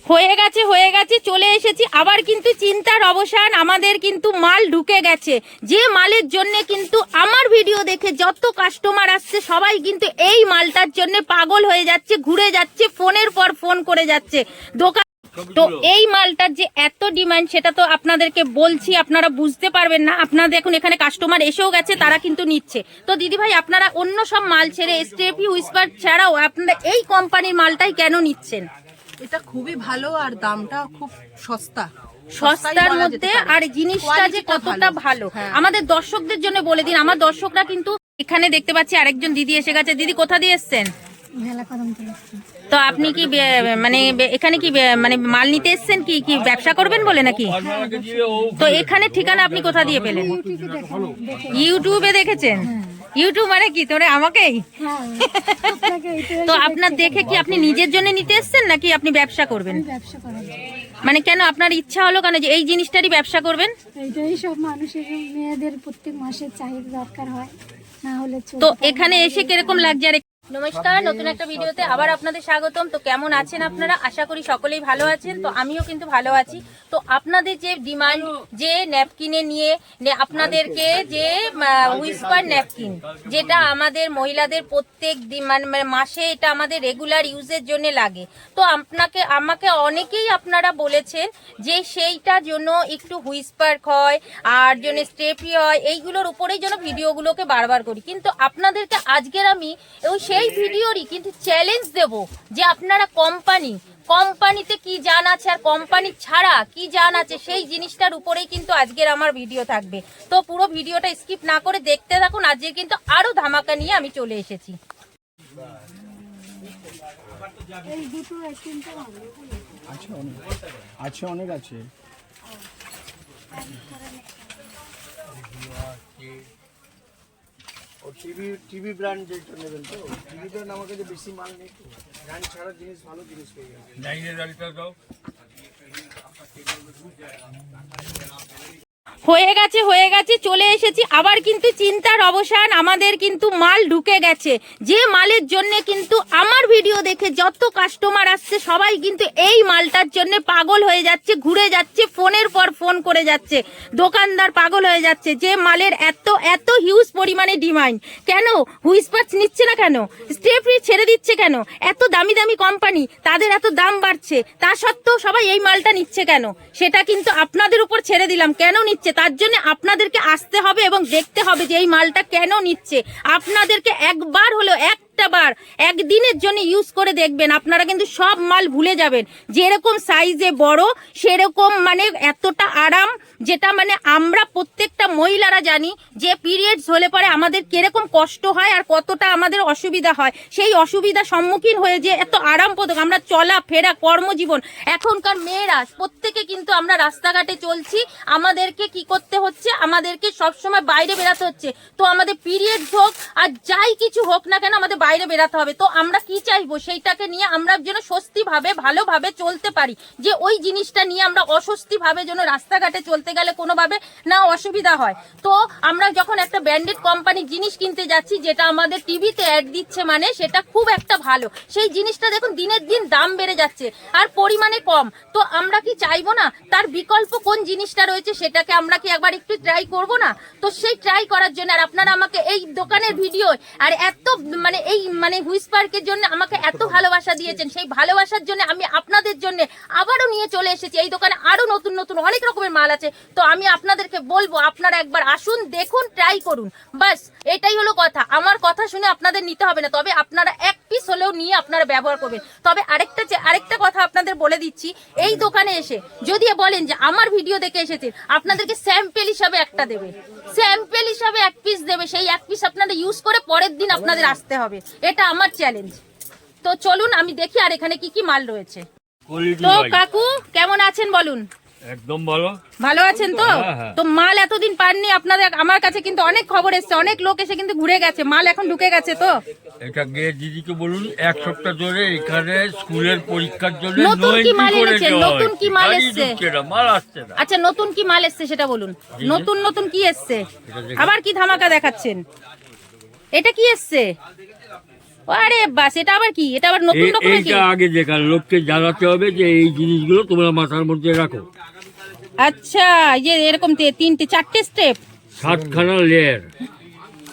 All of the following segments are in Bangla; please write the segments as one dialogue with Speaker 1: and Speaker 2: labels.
Speaker 1: হয়ে গেছে চলে এসেছি আবার কিন্তু চিন্তার অবসান আমাদের কিন্তু মাল ঢুকে গেছে যে মালের জন্য কিন্তু আমার ভিডিও দেখে যত কাস্টমার আসছে সবাই কিন্তু এই মালটার জন্য পাগল হয়ে যাচ্ছে ঘুরে যাচ্ছে ফোনের পর ফোন করে যাচ্ছে দোকান তো এই মালটার যে এত ডিমান্ড সেটা তো আপনাদেরকে বলছি আপনারা বুঝতে পারবেন না আপনারা দেখুন এখানে কাস্টমার এসেও গেছে তারা কিন্তু নিচ্ছে তো দিদি ভাই আপনারা অন্য সব মাল ছেড়ে স্টেপি হুইস্পার ছাড়াও আপনারা এই কোম্পানির মালটাই কেন নিচ্ছেন?
Speaker 2: এটা খুবই ভালো আর দামটা খুব
Speaker 1: সস্তার মধ্যে আর জিনিসটা যে কতটা ভালো আমাদের দর্শকদের জন্য বলে দিন। আমার দর্শকরা কিন্তু এখানে দেখতে পাচ্ছি আরেকজন দিদি এসে গেছে। দিদি কোথা দিয়ে এসছেন? তো আপনি কি মানে এখানে কি মানে মাল নিতে এসছেন কি কি ব্যবসা করবেন বলে নাকি? তো এখানে ঠিকানা আপনি কোথা দিয়ে পেলেন? ইউটিউবে দেখেছেন? ইউটিউব মানে কি তোরে আমাকেই? তো আপনার দেখে কি আপনি নিজের জন্য নিতে এসছেন নাকি আপনি ব্যবসা করবেন? মানে কেন আপনার ইচ্ছা হলো কেন যে এই জিনিসটারই ব্যবসা করবেন?
Speaker 3: এইটাই সব মানুষের মেয়েদের প্রত্যেক মাসে চাহিদা দরকার হয় না হলে।
Speaker 1: তো এখানে এসে কিরকম লাগছে? নমস্কার, নতুন একটা ভিডিওতে আবার আপনাদের স্বাগতম। তো কেমন আছেন আপনারা? আশা করি সকলেই ভালো আছেন। তো আমিও কিন্তু ভালো আছি। তো আপনাদের যে ডিমান্ড যে ন্যাপকিনে নিয়ে আপনাদেরকে যে হুইস্পার ন্যাপকিন যেটা আমাদের মহিলাদের প্রত্যেক মানে মাসে এটা আমাদের রেগুলার ইউজের জন্য লাগে। তো আমাকে অনেকেই আপনারা বলেছেন যে সেইটার জন্য একটু হুইস্পার হয় আর জন্য স্টেপি হয় এইগুলোর উপরেই যেন ভিডিওগুলোকে বারবার করি। কিন্তু আপনাদেরকে আজকের আমি সেই ভিডিওরই কিন্তু চ্যালেঞ্জ দেব যে আপনারা কোম্পানিতে কি জান আছে আর কোম্পানি ছাড়া কি জান আছে সেই জিনিসটার উপরেই কিন্তু আজকের আমার ভিডিও থাকবে। তো পুরো ভিডিওটা স্কিপ না করে দেখতে থাকুন। আজকে কিন্তু আরো ধামাকা নিয়ে আমি চলে এসেছি।
Speaker 4: অনেক আছে। টিভি ব্র্যান্ড যেটা নেবেন তো টিভি ব্র্যান্ড আমার কাছে বেশি মাল নেই তো ব্র্যান্ড ছাড়া জিনিস ভালো জিনিস পেয়ে যাবেন।
Speaker 1: হয়ে গেছে চলে এসেছি আবার কিন্তু চিন্তার অবসান আমাদের কিন্তু মাল ঢুকে গেছে যে মালের জন্য কিন্তু আমার ভিডিও দেখে যত কাস্টমার আসছে সবাই কিন্তু এই মালটার জন্য পাগল হয়ে যাচ্ছে ঘুরে যাচ্ছে ফোনের পর ফোন করে যাচ্ছে দোকানদার পাগল হয়ে যাচ্ছে যে মালের এত হিউজ পরিমাণে ডিমান্ড। কেন হুইস্পার নিচ্ছে না কেন? স্টেপি ছেড়ে দিচ্ছে কেন? এত দামি দামি কোম্পানি তাদের এত দাম বাড়ছে তা সত্ত্বেও সবাই এই মালটা নিচ্ছে কেন? সেটা কিন্তু আপনাদের উপর ছেড়ে দিলাম কেন নিচ্ছে তার জন্য আপনাদেরকে আসতে হবে এবং দেখতে হবে যে এই মালটা কেন নিচ্ছে। আপনাদেরকে একবার হলো একটা বার একদিনের জন্য ইউজ করে দেখবেন আপনারা কিন্তু সব মাল ভুলে যাবেন। যেরকম সাইজে বড় সেরকম মানে এতটা আরাম যেটা মানে আমরা প্রত্যেকটা মহিলারা জানি যে পিরিয়ডস হলে পরে আমাদের কিরকম কষ্ট হয় আর কতটা আমাদের অসুবিধা হয়। সেই অসুবিধার সম্মুখীন হয়ে যে এত আরামপ্রদক আমরা চলা ফেরা কর্মজীবন এখনকার মেয়েরা প্রত্যেকে কিন্তু আমরা রাস্তাঘাটে চলছি আমাদেরকে কি করতে হচ্ছে আমাদেরকে সবসময় বাইরে বেরাতে হচ্ছে। তো আমাদের পিরিয়ডস হোক আর যাই কিছু হোক না কেন আমাদের বাইরে বেরাতে হবে। তো আমরা কি চাইবো সেইটাকে নিয়ে আমরা যেন স্বস্তিভাবে ভালোভাবে চলতে পারি যে ওই জিনিসটা নিয়ে আমরা অস্বস্তিভাবে যেন রাস্তাঘাটে চলতে গেলে কোনোভাবে না অসুবিধা হয়। তো আমরা যখন একটা ব্র্যান্ডেড কোম্পানির জিনিস কিনতে যাচ্ছি যেটা আমাদের টিভিতে অ্যাড দিচ্ছে মানে সেটা খুব একটা ভালো সেই জিনিসটা দেখুন দিনের দিন দাম বেড়ে যাচ্ছে আর পরিমাণে কম। তো আমরা কি চাইবো না তার বিকল্প কোন জিনিসটা রয়েছে সেটাকে আমরা কি একবার একটু ট্রাই করব না? তো সেই ট্রাই করার জন্য আর আপনারা আমাকে এই দোকানের ভিডিও আর এত মানে এই মানে হুইস্পার্কের জন্য আমাকে এত ভালোবাসা দিয়েছেন সেই ভালোবাসার জন্য আমি আপনাদের জন্য আবারও নিয়ে চলে এসেছি। এই দোকানে আরো নতুন নতুন অনেক রকমের মাল আছে। তো আমি আপনাদেরকে বলবো আপনারা একবার আসুন দেখুন ট্রাই করুন বাস এটাই হলো কথা। আমার কথা শুনে আপনাদের নিতে হবে না তবে আপনারা এক পিস হলেও নিয়ে আপনারা ব্যবহার করবেন। তবে আরেকটা কথা আপনাদের বলে দিচ্ছি এই দোকানে এসে যদি বলেন যে আমার ভিডিও দেখে এসেছেন আপনাদেরকে স্যাম্পেল হিসাবে একটা দেবে স্যাম্পেল হিসাবে এক পিস দেবে সেই এক পিস আপনারা ইউজ করে পরের দিন আপনাদের আসতে হবে। এটা আমার চ্যালেঞ্জ। তো চলুন আমি দেখি আর এখানে কি কি মাল রয়েছে। তো কাকু কেমন আছেন বলুন?
Speaker 5: একদম ভালো
Speaker 1: আছেন তো? তো মাল এতদিন পাননি আপনাদের আমার কাছে কিন্তু অনেক খবর এসছে অনেক লোক এসে কিন্তু ঘুরে গেছে মাল এখন ঢুকে গেছে। তো
Speaker 5: এটা গিয়ে দিদিকে বলুন এক সপ্তাহ ধরে এখানে স্কুলের পরীক্ষার জন্য
Speaker 1: নতুন কি মাল এনেছেন? নতুন কি মাল এসছে?
Speaker 5: মাল আসছে না।
Speaker 1: আচ্ছা নতুন কি মাল এসছে সেটা বলুন। নতুন কি এসছে? আবার কি ধামাকা দেখাচ্ছেন? এটা কি এসছে? আরে বাস, এটা আবার কি? এটা আবার নতুন রকমের কি?
Speaker 5: এইটা আগে দেখার লোককে জানাতে হবে যে এই জিনিসগুলো তোমরা মাথার মধ্যে রাখো।
Speaker 1: আচ্ছা, এই যে এরকম 3-4টে স্টেপ।
Speaker 5: 7খানা লেয়ার,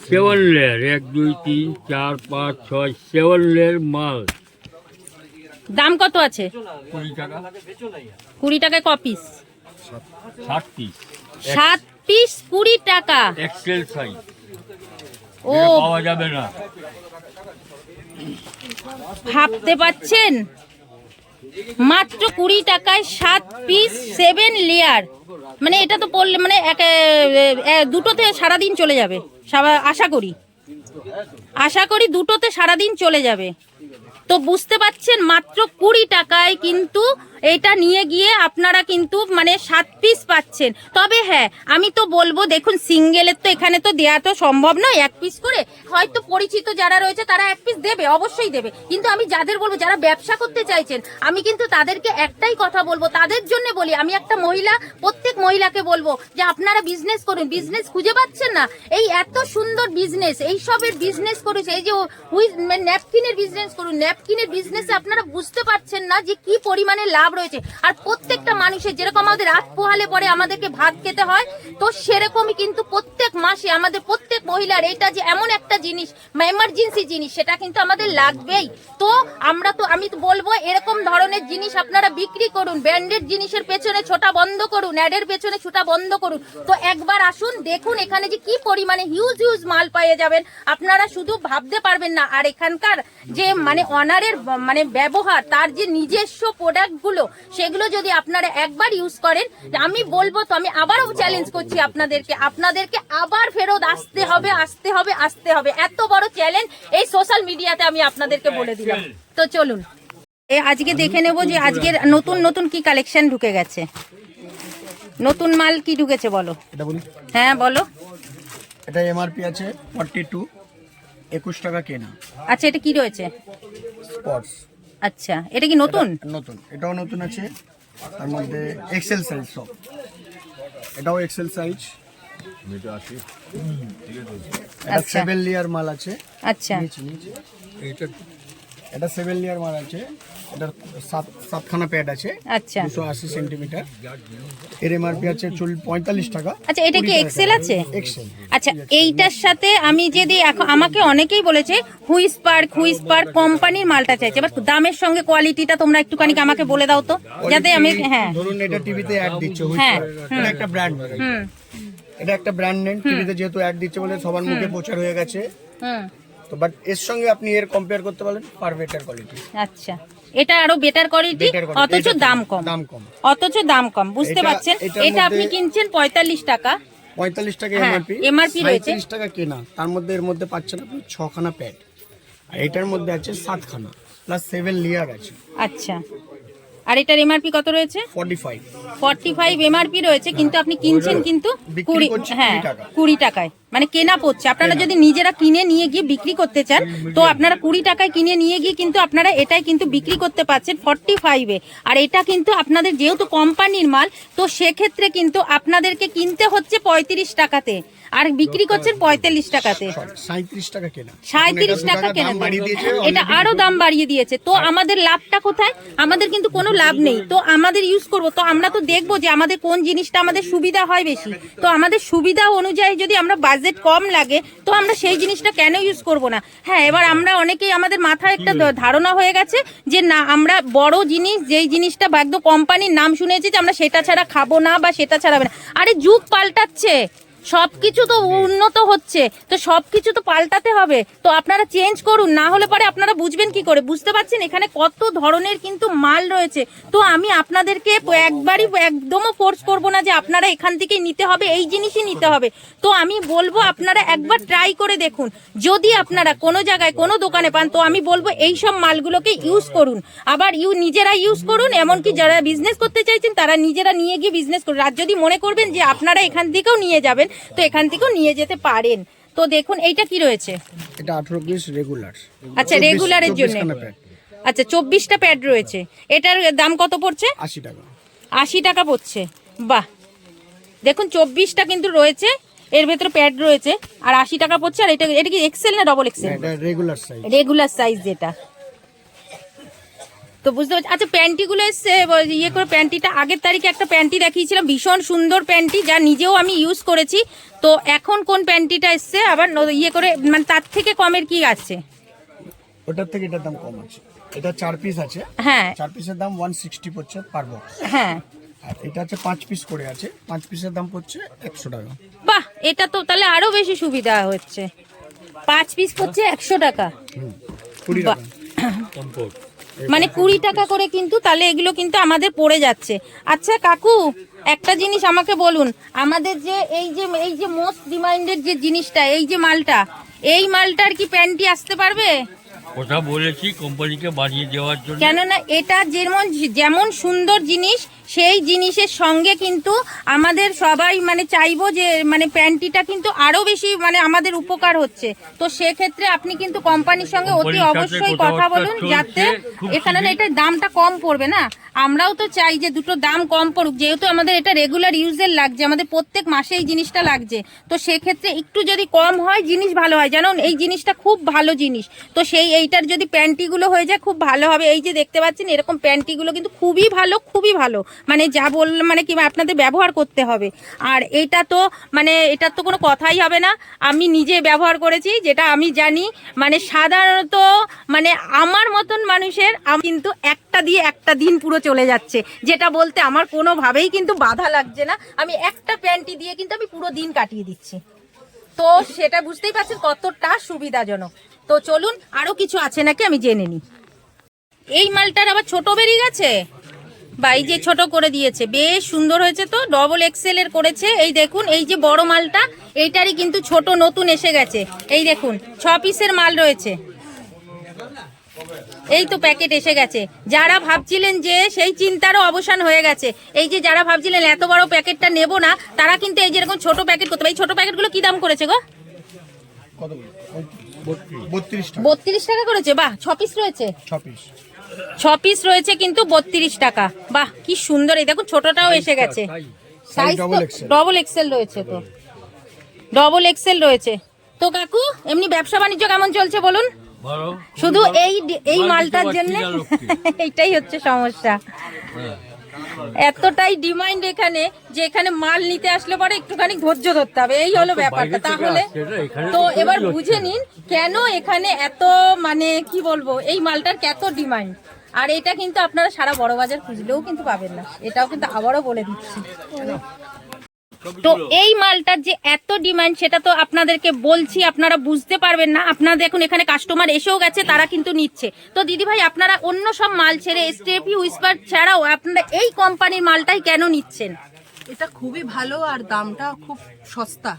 Speaker 5: 7 লেয়ার, 1 2 3 4 5 6 7 লেয়ার মাল।
Speaker 1: দাম কত আছে?
Speaker 5: 20 টাকা।
Speaker 1: 20 টাকায় ক পিস?
Speaker 5: 7 পিস
Speaker 1: 7 পিস 20 টাকা।
Speaker 5: XL size.
Speaker 1: ও,
Speaker 5: পাওয়া যাবে না।
Speaker 1: ভাবতে পাচ্ছেন, মাত্র 20 টাকায় 7 পিস 7 লেয়ার। মানে এটা তো পড়লে মানে দুটোতে সারাদিন চলে যাবে। আশা করি দুটোতে সারাদিন চলে যাবে। তো বুঝতে পাচ্ছেন, মাত্র 20 টাকায় কিন্তু এটা নিয়ে গিয়ে আপনারা কিন্তু মানে 7 পিস পাচ্ছেন। তবে হ্যাঁ, আমি তো বলবো, দেখুন সিঙ্গেলের তো এখানে তো দেওয়া তো সম্ভব নয় 1 পিস করে। হয়তো পরিচিত যারা রয়েছে তারা 1 পিস দেবে, অবশ্যই দেবে। কিন্তু আমি যাদের বলবো, যারা ব্যবসা করতে চাইছেন, আমি কিন্তু তাদেরকে একটাই কথা বলবো, তাদের জন্য বলি। আমি একটা মহিলা, প্রত্যেক মহিলাকে বলবো যে আপনারা বিজনেস করুন। বিজনেস খুঁজে পাচ্ছেন না, এই এত সুন্দর বিজনেস, এই সবের বিজনেস করেছে। এই যে ন্যাপকিনের বিজনেস করুন। ন্যাপকিনের বিজনেসে আপনারা বুঝতে পারছেন না যে কি পরিমাণে লাভ রয়েছে। আর প্রত্যেকটা মানুষের যেরকম আমাদের রাত পোহালে পরে আমাদেরকে ভাত খেতে হয়, তো সেরকমই কিন্তু প্রত্যেক মাসে আমাদের প্রত্যেক মহিলার এটা যে এমন একটা জিনিস, এমার্জেন্সি জিনিস, সেটা কিন্তু আমাদের লাগবেই। তো আমি তো বলবো এরকম ধরনের জিনিস আপনারা বিক্রি করুন। ব্র্যান্ডেড জিনিসের পেছনে ছোটা বন্ধ করুন, অ্যাডের পেছনে ছোটা বন্ধ করুন। তো একবার আসুন, দেখুন এখানে যে কি পরিমাণে হিউজ মাল পেয়ে যাবেন, আপনারা শুধু ভাবতে পারবেন না। আর এখানকার যে মানে অনারের মানে ব্যবহার, তার যে নিজস্ব প্রোডাক্টগুলো, সেগুলো যদি আপনারা একবার ইউজ করেন, আমি বলবো, তো আমি আবারও চ্যালেঞ্জ করছি আপনাদেরকে আবার ফেরত আসতে হবে। এত বড় চ্যালেঞ্জ এই সোশ্যাল মিডিয়াতে আমি আপনাদেরকে বলে দিলাম। তো চলুন আজকে দেখে নেব যে আজকের নতুন কি কালেকশন ঢুকে গেছে। নতুন মাল কি ঢুকেছে বলো।
Speaker 4: এটা বলি,
Speaker 1: হ্যাঁ বলো।
Speaker 4: এটা এমআরপি আছে 42, 21 টাকা কেনা।
Speaker 1: আচ্ছা, এটা কি রয়েছে?
Speaker 4: স্পটস।
Speaker 1: আচ্ছা, এটা কি নতুন?
Speaker 4: নতুন, এটাও নতুন আছে। তার মধ্যে এক্সেল সাইজ সব। এটাও এক্সেল সাইজ। এটা
Speaker 1: আচ্ছা।
Speaker 4: 7 লেয়ার মাল আছে।
Speaker 1: আচ্ছা,
Speaker 4: নিচে এটা 7 লেয়ার মাল আছে। এটার 7খানা প্যাড আছে।
Speaker 1: আচ্ছা
Speaker 4: 280 সেন্টিমিটার। এর এমআরপি আছে 45 টাকা।
Speaker 1: আচ্ছা, এটা কি এক্সেল আছে?
Speaker 4: এক্সেল।
Speaker 1: আচ্ছা, এইটার সাথে আমি যদি এখন, আমাকে অনেকেই বলেছে হুইসপার কোম্পানির মালটা চাইছে, এবার দামের সঙ্গে কোয়ালিটিটা তোমরা একটুখানি আমাকে বলে দাও তো, যাতে আমি হ্যাঁ।
Speaker 4: ধরুন এটা টিভিতে অ্যাড দিচ্ছে,
Speaker 1: হ্যাঁ,
Speaker 4: এটা একটা ব্র্যান্ড। এটা একটা ব্র্যান্ড নেম, টিভিতে যেহেতু অ্যাড দিচ্ছে বলে সবার মুখে প্রচার হয়ে গেছে। তো বাট এর সঙ্গে আপনি এর কম্পেয়ার করতে পারেন ফার বেটার কোয়ালিটি।
Speaker 1: আচ্ছা, এটা আরো বেটার কোয়ালিটি, অথচ দাম কম। বুঝতে পারছেন, এটা আপনি কিনছেন 45 টাকা।
Speaker 4: 45 টাকা
Speaker 1: এমআরপি রয়েছে,
Speaker 4: 35 টাকা কেনা। তার মধ্যে এর মধ্যে পাচ্ছেন আপনি 6খানা প্যাড, আর এটার মধ্যে আছে 7খানা প্লাস 7 লেয়ার আছে।
Speaker 1: আচ্ছা, আর এটার এমআরপি কত রয়েছে?
Speaker 4: 45
Speaker 1: এমআরপি রয়েছে, কিন্তু আপনি কিনছেন কিন্তু 20 টাকায়। মানে কেনা পড়ছে। আপনারা যদি নিজেরা কিনে নিয়ে গিয়ে বিক্রি করতে চান, তো আপনারা 20 টাকায় কিনে নিয়ে গিয়ে কিন্তু আপনারা এটাই কিন্তু বিক্রি করতে পারছেন 45-এ। আর এটা কিন্তু আপনাদের যেহেতু কোম্পানির মাল, তো সেক্ষেত্রে কিন্তু আপনাদেরকে কিনতে হচ্ছে 35 টাকাতে, আর বিক্রি করছেন 45 টাকাতে।
Speaker 4: 37 টাকা কেনা,
Speaker 1: 37 টাকা কেনা। এটা আরো দাম বাড়িয়ে দিয়েছে। তো আমাদের লাভটা কোথায়? আমাদের কিন্তু কোনো লাভ নেই। তো আমাদের ইউজ করব, তো আমরা তো দেখবো যে আমাদের কোন জিনিসটা আমাদের সুবিধা হয় বেশি। তো আমাদের সুবিধা অনুযায়ী যদি আমরা বাজেট কম লাগে, তো আমরা সেই জিনিসটা কেন ইউজ করব না? হ্যাঁ, এবার আমরা অনেকেই আমাদের মাথায় একটা ধারণা হয়ে গেছে যে না, আমরা বড় জিনিস, যেই জিনিসটা একদম কোম্পানির নাম শুনেছি, যে আমরা সেটা ছাড়া খাবো না বা সেটা ছাড়া হবে না। আরে যুগ পাল্টাচ্ছে, সবকিছু তো উন্নত হচ্ছে, তো সবকিছু তো পাল্টাতে হবে। তো আপনারা চেঞ্জ করুন, না হলে পরে আপনারা বুঝবেন কি করে? বুঝতে পারছেন এখানে কত ধরনের কিন্তু মাল রয়েছে। তো আমি আপনাদেরকে একদমও ফোর্স করব না যে আপনারা এখান থেকেই নিতে হবে, এই জিনিসই নিতে হবে। তো আমি বলবো আপনারা একবার ট্রাই করে দেখুন। যদি আপনারা কোনো জায়গায় কোনো দোকানে পান, তো আমি বলবো এই সব মালগুলোকে ইউজ করুন, আবার নিজেরা ইউজ করুন। এমনকি যারা বিজনেস করতে চাইছেন তারা নিজেরা নিয়ে গিয়ে বিজনেস করুন। আর যদি মনে করবেন যে আপনারা এখান থেকেও নিয়ে যাবেন, তো এখান থেকেও নিয়ে যেতে পারেন। তো দেখুন এইটা কি রয়েছে?
Speaker 4: এটা 18 পিস রেগুলার।
Speaker 1: আচ্ছা, রেগুলারের জন্য। আচ্ছা, 24টা প্যাড রয়েছে। এটার দাম কত পড়ছে?
Speaker 4: 80 টাকা।
Speaker 1: 80 টাকা পড়ছে। বাহ, দেখুন 24টা কিন্তু রয়েছে এর ভেতরে প্যাড রয়েছে আর 80 টাকা পড়ছে। আর এটা এটা কি এক্সেল না ডবল এক্সেল?
Speaker 4: এটা রেগুলার সাইজ।
Speaker 1: রেগুলার সাইজ যেটা। তো বুঝতে পারছি। আচ্ছা প্যান্টিগুলো এসছে ইয়ে করে, প্যান্টিটা আগের তারিখে একটা প্যান্টি দেখিয়েছিলাম, ভীষণ সুন্দর প্যান্টি, যা নিজেও আমি ইউজ করেছি। তো এখন কোন প্যান্টিটা এসছে আবার ইয়ে করে, মানে তার থেকে কমের কি আছে?
Speaker 4: ওটার থেকে এটার দাম কম আছে। এটা 4 পিস আছে।
Speaker 1: হ্যাঁ
Speaker 4: 4 পিসের দাম 160 পড়ছে পার বক্স।
Speaker 1: হ্যাঁ
Speaker 4: আর এটা আছে 5 পিস করে আছে, 5 পিসের দাম পড়ছে 100 টাকা।
Speaker 1: বাহ, এটা তো তাহলে আরো বেশি সুবিধা হচ্ছে। 5 পিস পড়ছে 100 টাকা।
Speaker 4: 20
Speaker 1: বাহ।
Speaker 4: টাকা।
Speaker 1: মানে 20 টাকা করে কিন্তু তাহলে এগুলো কিন্তু আমাদের পড়ে যাচ্ছে। আচ্ছা কাকু একটা জিনিস আমাকে বলুন, আমাদের যে এই যে মোস্ট ডিমান্ডেড যে জিনিসটা, এই যে মালটা, এই মালটার কি প্যান্টি আসতে পারবে?
Speaker 5: কথা বলেছি কোম্পানিকে বানিয়ে দেওয়ার জন্য।
Speaker 1: কেননা এটা যেমন সুন্দর জিনিস, সেই জিনিসের সঙ্গে কিন্তু আমাদের সবাই মানে চাইবো যে মানে প্যান্টিটা কিন্তু আরো বেশি মানে আমাদের উপকার হচ্ছে। তো সেক্ষেত্রে আপনি কিন্তু কোম্পানির সঙ্গে অতি অবশ্যই কথা বলুন, যাতে এখানে না এটার দামটা কম পড়বে না। আমরাও তো চাই যে দুটো দাম কম পড়ুক, যেহেতু আমাদের এটা রেগুলার ইউজের লাগছে, আমাদের প্রত্যেক মাসে এই জিনিসটা লাগছে। তো সেক্ষেত্রে একটু যদি কম হয় জিনিস ভালো হয়, জানুন এই জিনিসটা খুব ভালো জিনিস। তো এইটার যদি প্যান্টিগুলো হয়ে যায় খুব ভালো হবে। এই যে দেখতে পাচ্ছেন এরকম প্যান্টিগুলো কিন্তু খুবই ভালো, খুবই ভালো, মানে যা বললাম মানে কি আপনাদের ব্যবহার করতে হবে। আর এটা তো মানে এটার তো কোনো কথাই হবে না, আমি নিজে ব্যবহার করেছি, যেটা আমি জানি। মানে সাধারণত মানে আমার মতন মানুষের কিন্তু একটা দিয়ে একটা দিন পুরো চলে যাচ্ছে, যেটা বলতে আমার কোনোভাবেই কিন্তু বাধা লাগছে না। আমি একটা প্যান্টি দিয়ে কিন্তু আমি পুরো দিন কাটিয়ে দিচ্ছি। তো সেটা বুঝতেই পারছেন কতটা সুবিধাজনক। তো চলুন আরো কিছু আছে নাকি আমি জেনে নিই। এই মালটার আবার ছোট বেরিয়ে গেছে, বা এই যে ছোট করে দিয়েছে, বেশ সুন্দর হয়েছে। তো ডবল এক্সেল এর করেছে। এই দেখুন এই যে বড় মালটা, এইটারই কিন্তু ছোট নতুন এসে গেছে। এই দেখুন 6 পিসের মাল রয়েছে। এই তো প্যাকেট এসে গেছে। যারা ভাবছিলেন যে সেই চিন্তারও অবসান হয়ে গেছে। এই যে যারা ভাবছিলেন এত বড় প্যাকেটটা নেব না, তারা কিন্তু এই যেরকম ছোট প্যাকেট করতে পারে। এই ছোট প্যাকেটগুলো কি দাম করেছে গো?
Speaker 4: কত? 32 টাকা।
Speaker 1: 32 টাকা করেছে। বাহ, 6 পিস রয়েছে।
Speaker 4: 6 পিস।
Speaker 1: 6 পিস রয়েছে কিন্তু 32 টাকা। বাহ কি সুন্দর। এই দেখুন ছোটটাও এসে গেছে। সাইজ ডবল এক্সেল রয়েছে। তো ডবল এক্সেল রয়েছে। তো কাকু এমনি ব্যবসা বাণিজ্য কেমন চলছে বলুন? শুধু এই মালটার জন্য এইটাই হচ্ছে সমস্যা। এতটাই ডিমান্ড এখানে যে এখানে মাল নিতে আসলে পরে একটুখানি ধৈর্য ধরতে হবে, এই হলো ব্যাপারটা। তাহলে তো এবার বুঝে নিন কেন এখানে এত মানে কি বলবো এই মালটার কত ডিমান্ড। আর এটা কিন্তু আপনারা সারা বড় বাজার খুঁজলেও কিন্তু পাবেন না, এটাও কিন্তু আবারও বলে দিচ্ছি। তো এই মালটার যে এত ডিমান্ড সেটা তো আপনাদেরকে বলছি, আপনারা বুঝতে পারবেন না। আপনারা দেখুন এখানে কাস্টমার এসেও গেছে, তারা কিন্তু নিচ্ছে। তো দিদি ভাই আপনারা অন্য সব মাল ছেড়ে স্টেপি হুইসপার ছাড়াও আপনারা এই কোম্পানির মালটাই কেন নিচ্ছেন?
Speaker 2: এটা খুবই ভালো আর দামটা খুব সস্তা,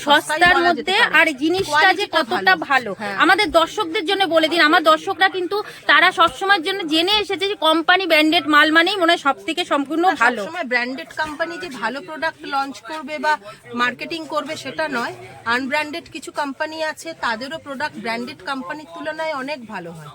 Speaker 1: সস্তার মধ্যে, আর জিনিসটা যে কতটা ভালো আমাদের দর্শকদের জন্য বলে দিন। আমার দর্শকরা কিন্তু তারা সবসময়ের জন্য জেনে এসেছে যে কোম্পানি ব্র্যান্ডেড মাল মানেই মনে হয় সব থেকে সম্পূর্ণ ভালো।
Speaker 2: সবসময় ব্র্যান্ডেড কোম্পানি যে ভালো প্রোডাক্ট লঞ্চ করবে বা মার্কেটিং করবে সেটা নয়। আনব্র্যান্ডেড কিছু কোম্পানি আছে, তাদেরও প্রোডাক্ট ব্র্যান্ডেড কোম্পানির তুলনায় অনেক ভালো হয়।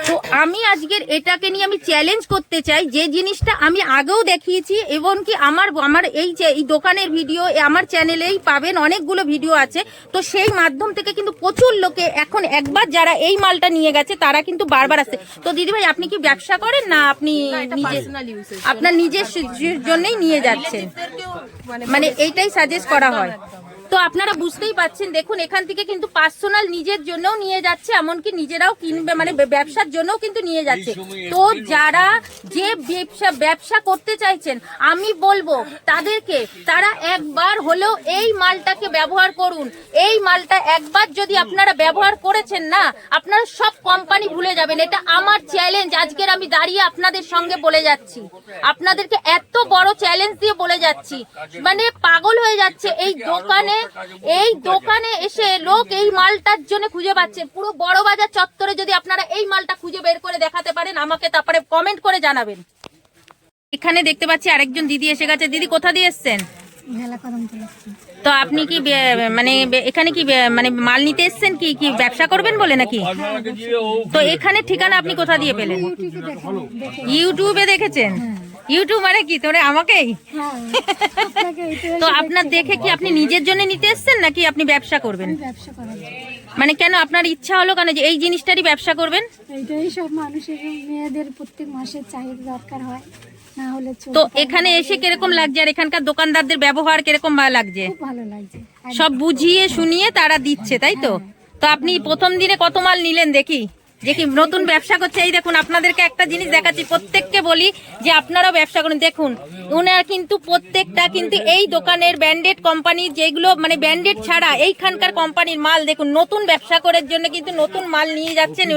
Speaker 1: তো আমি আজকের এটাকে নিয়ে আমি চ্যালেঞ্জ করতে চাই, যে জিনিসটা আমি আগেও দেখিয়েছি এবং কি আমার এই যে এই দোকানের ভিডিও আমার চ্যানেলেই পাবেন, অনেকগুলো ভিডিও আছে। তো সেই মাধ্যম থেকে কিন্তু প্রচুর লোকে এখন একবার যারা এই মালটা নিয়ে গেছে তারা কিন্তু বারবার আসছে। তো দিদি ভাই আপনি কি ব্যবসা করেন না আপনি নিজে আপনার নিজের জন্যই নিয়ে যাচ্ছেন? মানে এইটাই সাজেস্ট করা হয়। তো আপনারা বুঝতেই পাচ্ছেন, দেখুন এখান থেকে কিন্তু পার্সোনাল নিজের জন্যও নিয়ে যাচ্ছে, এমনকি নিজেরাও কিনবে মানে ব্যবসার জন্যও কিন্তু নিয়ে যাচ্ছে। তো যারা যে ব্যবসা করতে চাইছেন আমি বলবো তাদেরকে, তারা একবার হলেও এই মালটাকে ব্যবহার করুন। এই মালটা একবার যদি আপনারা ব্যবহার করেছেন না, আপনারা সব কোম্পানি ভুলে যাবেন। এটা আমার চ্যালেঞ্জ, আজকের আমি দাঁড়িয়ে আপনাদের সঙ্গে বলে যাচ্ছি, আপনাদেরকে এত বড় চ্যালেঞ্জ দিয়ে বলে যাচ্ছি। মানে পাগল হয়ে যাচ্ছে এই দোকানে এসে লোক এই মালটার জন্য খুঁজে পাচ্ছে। পুরো বড় বাজার চত্বরে যদি আপনারা এই মালটা খুঁজে বের করে দেখাতে পারেন আমাকে তারপরে কমেন্ট করে জানাবেন। এখানে দেখতে পাচ্ছি আরেকজন দিদি এসে গেছে। দিদি কোথা দিয়ে এসছেন? তো আপনি কি মানে এখানে কি মানে মাল নিতে এসছেন কি কি ব্যবসা করবেন বলে নাকি? তো এখানে ঠিকানা আপনি কোথা দিয়ে পেলেন? ইউটিউবে দেখেছেন? ইউটিউব মানে কি তোরে আমাকেই?
Speaker 3: হ্যাঁ আপনাকে এইটা
Speaker 1: তো আপনার দেখে কি আপনি নিজের জন্য নিতে এসেছেন নাকি আপনি ব্যবসা করবেন?
Speaker 3: আমি ব্যবসা করার জন্য।
Speaker 1: মানে কেন আপনার ইচ্ছা হলো কেন যে এই জিনিসটারই ব্যবসা করবেন?
Speaker 3: এইটাই সব মানুষের মেয়েদের প্রত্যেক মাসে চাহিদা দরকার হয়, না হলে
Speaker 1: তো
Speaker 3: চলতে পারে না।
Speaker 1: এখানে এসে কিরকম লাগছে আর এখানকার দোকানদারদের ব্যবহার কিরকম ভালো লাগছে?
Speaker 3: খুব ভালো লাগছে।
Speaker 1: সব বুঝিয়ে শুনিয়ে তারা দিচ্ছে, তাই তো? তো আপনি প্রথম দিনে কত মাল নিলেন দেখি? যে কি নতুন ব্যবসা করছে, এই দেখুন আপনাদেরকে একটা জিনিস দেখাচ্ছি, প্রত্যেককে বলি যে আপনারাও ব্যবসা করুন। দেখুন ওনার কিন্তু প্রত্যেকটা কিন্তু এই দোকানের ব্র্যান্ডেড কোম্পানি, যেগুলো মানে ব্র্যান্ডেড ছাড়া এইখানকার কোম্পানির মাল দেখুন, নতুন ব্যবসা করার জন্য কিন্তু নতুন মাল নিয়ে যাচ্ছেন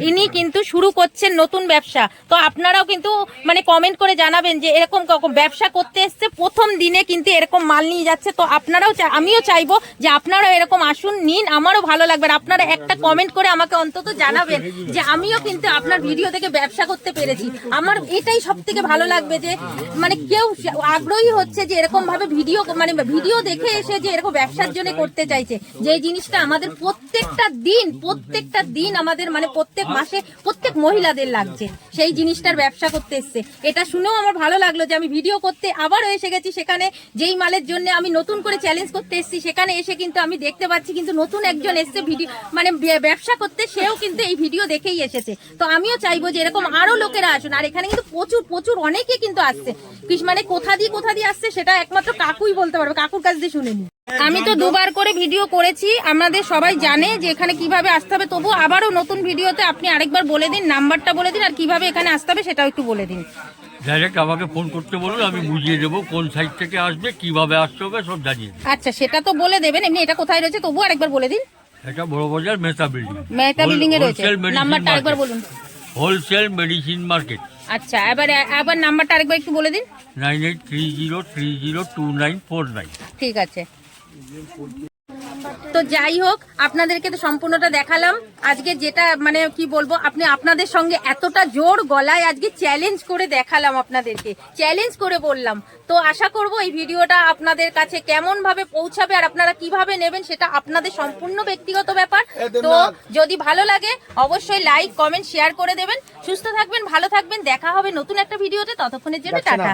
Speaker 1: ইনি কিন্তু শুরু করছেন নতুন ব্যবসা। তো আপনারাও কিন্তু মানে কমেন্ট করে জানাবেন যে এরকম ব্যবসা করতে এসছে প্রথম দিনে কিন্তু এরকম মাল নিয়ে যাচ্ছে। তো আপনারাও আমিও চাইবো যে আপনারাও এরকম আসুন, নিন, আমারও ভালো লাগবে। আর আপনারা একটা কমেন্ট করে আমাকে অন্তত জানাবেন যে আমিও কিন্তু আপনার ভিডিও থেকে ব্যবসা করতে পেরেছি। আমার এটাই সব থেকে ভালো লাগবে যে মানে কেউ আগ্রহী হচ্ছে যে এরকম ভাবে ভিডিও দেখে এসে যে এরকম ব্যবসার জন্য করতে চাইছে, যে জিনিসটা আমাদের প্রত্যেকটা দিন আমাদের মানে প্রত্যেক মাসে প্রত্যেক মহিলাদের লাগছে, সেই জিনিসটার ব্যবসা করতে এসছে। এটা শুনেও আমার ভালো লাগলো যে আমি ভিডিও করতে আবারও এসে গেছি সেখানে, যেই মালের জন্য আমি নতুন করে চ্যালেঞ্জ করতে এসেছি সেখানে এসে কিন্তু আমি দেখতে পাচ্ছি কিন্তু নতুন একজন এসছে ভিডিও মানে ব্যবসা করতে, সেও কিন্তু এই ভিডিও দেখেই এসেছে। তো আমিও চাইবো যে এরকম আরো লোকেরা আসুন। আর এখানে কিন্তু প্রচুর অনেকে কিন্তু আসছে, মানে কোথা দিয়ে আসছে সেটা একমাত্র কাকুই বলতে পারবে, কাকুর কাছ দিয়ে শুনে নি। আমি তো দুবার করে ভিডিও করেছি, আমাদের সবাই জানে যে এখানে কিভাবে আসতে হবে। তবু আবারও নতুন ভিডিওতে আপনি আরেকবার বলে দিন, নাম্বারটা বলে দিন, আর কিভাবে এখানে আসতে হবে সেটাও একটু বলে দিন।
Speaker 5: ডাইরেক্ট আমাকে ফোন করতে বলুন, আমি বুঝিয়ে দেবো কোন সাইড থেকে আসবে, কিভাবে আসতে হবে সব জানিয়ে দেবো।
Speaker 1: আচ্ছা সেটা তো বলে দেবেন, এমনি এটা কোথায় রয়েছে তবু আরেকবার বলে দিন।
Speaker 5: এটা বড় বাজার মেহতা বিল্ডিং।
Speaker 1: মেহতা বিল্ডিং এ রয়েছে, নাম্বারটা আরেকবার বলুন।
Speaker 5: Wholesale medicine market.
Speaker 1: আচ্ছা আবার নাম্বারটা আরেকবার একটু বলে দিন।
Speaker 5: 9830302949।
Speaker 1: ঠিক আছে। তো যাই হোক, আপনাদেরকে তো সম্পূর্ণটা দেখালাম। আজকে যেটা মানে কি বলবো, আপনাদের সঙ্গে এতটা জোর গলায় আজকে চ্যালেঞ্জ করে দেখালাম, আপনাদেরকে চ্যালেঞ্জ করে বললাম। তো আশা করব এই ভিডিওটা আপনাদের কাছে কেমন ভাবে পৌঁছাবে আর আপনারা কিভাবে নেবেন সেটা আপনাদের সম্পূর্ণ ব্যক্তিগত ব্যাপার। তো যদি ভালো লাগে অবশ্যই লাইক কমেন্ট শেয়ার করে দেবেন। সুস্থ থাকবেন, ভালো থাকবেন, দেখা হবে নতুন একটা ভিডিওতে, ততক্ষণের জন্য টাটা।